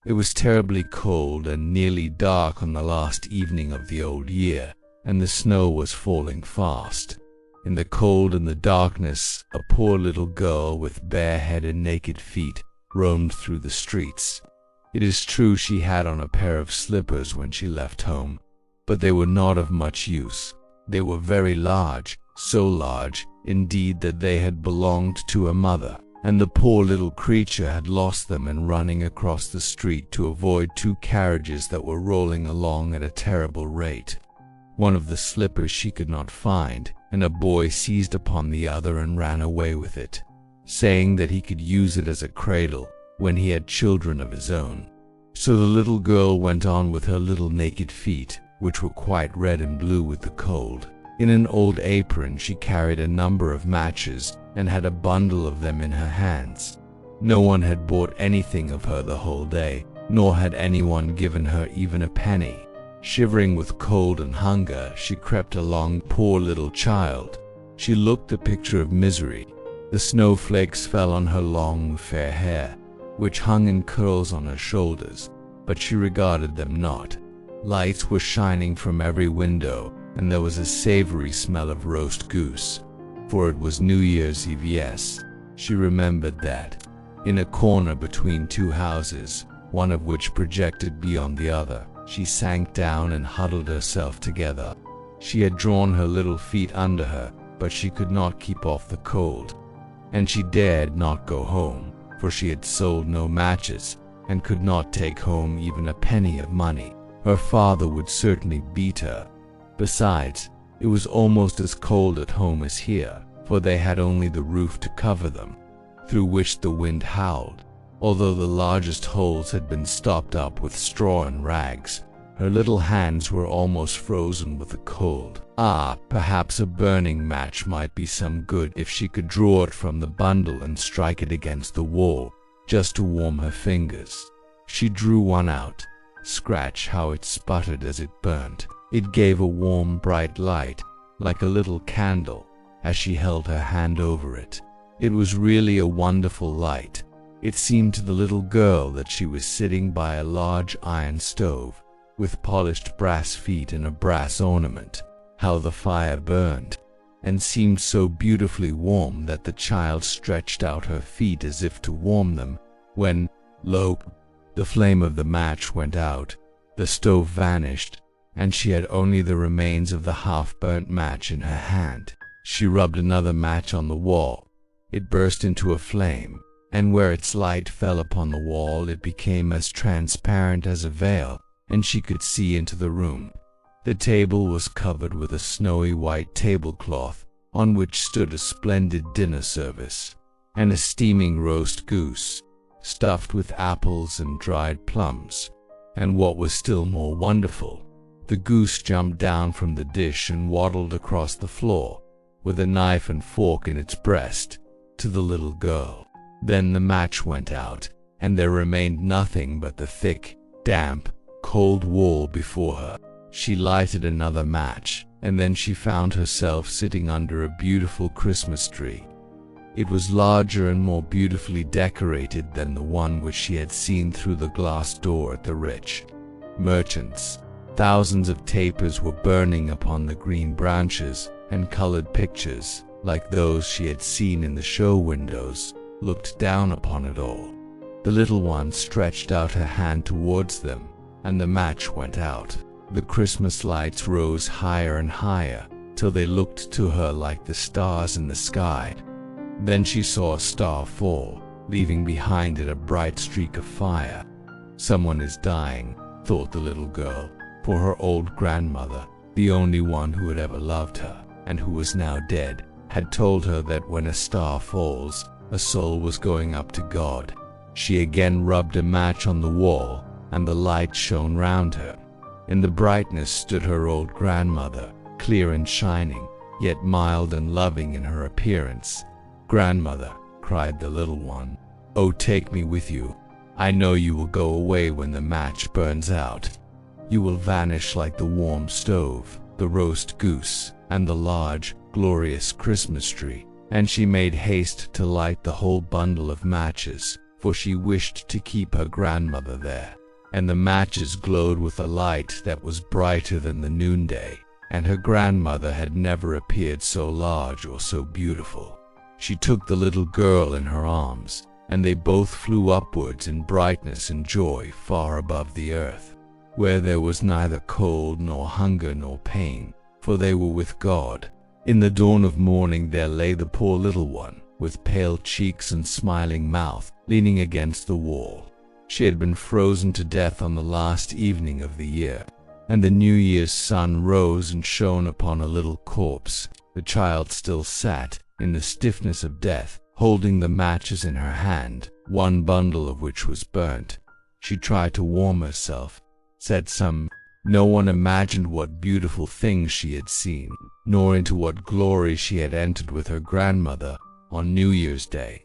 It was terribly cold and nearly dark on the last evening of the old year, and the snow was falling fast. In the cold and the darkness, a poor little girl with bare head and naked feet roamed through the streets. It is true she had on a pair of slippers when she left home, but they were not of much use. They were very large, so large, indeed, that they had belonged to a mother, and the poor little creature had lost them in running across the street to avoid two carriages that were rolling along at a terrible rate. One of the slippers she could not find, and a boy seized upon the other and ran away with it, saying that he could use it as a cradle when he had children of his own. So the little girl went on with her little naked feet, which were quite red and blue with the cold. In an old apron she carried a number of matches and had a bundle of them in her hands. No one had bought anything of her the whole day, nor had anyone given her even a penny. Shivering with cold and hunger, she crept along, poor little child. She looked the picture of misery. The snowflakes fell on her long fair hair, which hung in curls on her shoulders, but she regarded them not. Lights were shining from every window, and there was a savory smell of roast goose, for it was New Year's Eve. Yes, she remembered that. In a corner between two houses, one of which projected beyond the other, she sank down and huddled herself together. She had drawn her little feet under her, but she could not keep off the cold, and she dared not go home, for she had sold no matches, and could not take home even a penny of money. Her father would certainly beat her. Besides, it was almost as cold at home as here, for they had only the roof to cover them, through which the wind howled. Although the largest holes had been stopped up with straw and rags, her little hands were almost frozen with the cold. Perhaps a burning match might be some good if she could draw it from the bundle and strike it against the wall, just to warm her fingers. She drew one out. Scratch how it sputtered as it burnt. It gave a warm, bright light, like a little candle, as she held her hand over it. It was really a wonderful light. It seemed to the little girl that she was sitting by a large iron stove, with polished brass feet and a brass ornament. How the fire burned, and seemed so beautifully warm that the child stretched out her feet as if to warm them, when, lo, the flame of the match went out, the stove vanished, and she had only the remains of the half-burnt match in her hand. She rubbed another match on the wall. It burst into a flame, and where its light fell upon the wall it became as transparent as a veil, and she could see into the room. The table was covered with a snowy white tablecloth, on which stood a splendid dinner service, and a steaming roast goose, stuffed with apples and dried plums. And what was still more wonderful, the goose jumped down from the dish and waddled across the floor, with a knife and fork in its breast, to the little girl. Then the match went out, and there remained nothing but the thick, damp, cold wall before her. She lighted another match, and then she found herself sitting under a beautiful Christmas tree. It was larger and more beautifully decorated than the one which she had seen through the glass door at the rich merchant's. Thousands of tapers were burning upon the green branches, and colored pictures, like those she had seen in the show windows, looked down upon it all. The little one stretched out her hand towards them, and the match went out. The Christmas lights rose higher and higher, till they looked to her like the stars in the sky. Then she saw a star fall, leaving behind it a bright streak of fire. "Someone is dying," thought the little girl, for her old grandmother, the only one who had ever loved her, and who was now dead, had told her that when a star falls, a soul was going up to God. She again rubbed a match on the wall, and the light shone round her. In the brightness stood her old grandmother, clear and shining, yet mild and loving in her appearance. "Grandmother," cried the little one, "oh, take me with you. I know you will go away when the match burns out. You will vanish like the warm stove, the roast goose, and the large, glorious Christmas tree." And she made haste to light the whole bundle of matches, for she wished to keep her grandmother there. and the matches glowed with a light that was brighter than the noonday, and her grandmother had never appeared so large or so beautiful. She took the little girl in her arms, and they both flew upwards in brightness and joy far above the earth, where there was neither cold nor hunger nor pain, for they were with God. In the dawn of morning there lay the poor little one, with pale cheeks and smiling mouth, leaning against the wall. She had been frozen to death on the last evening of the year, and the New Year's sun rose and shone upon a little corpse. The child still sat, in the stiffness of death, holding the matches in her hand, one bundle of which was burnt. She tried to warm herself, said some. No one imagined what beautiful things she had seen, nor into what glory she had entered with her grandmother on New Year's Day.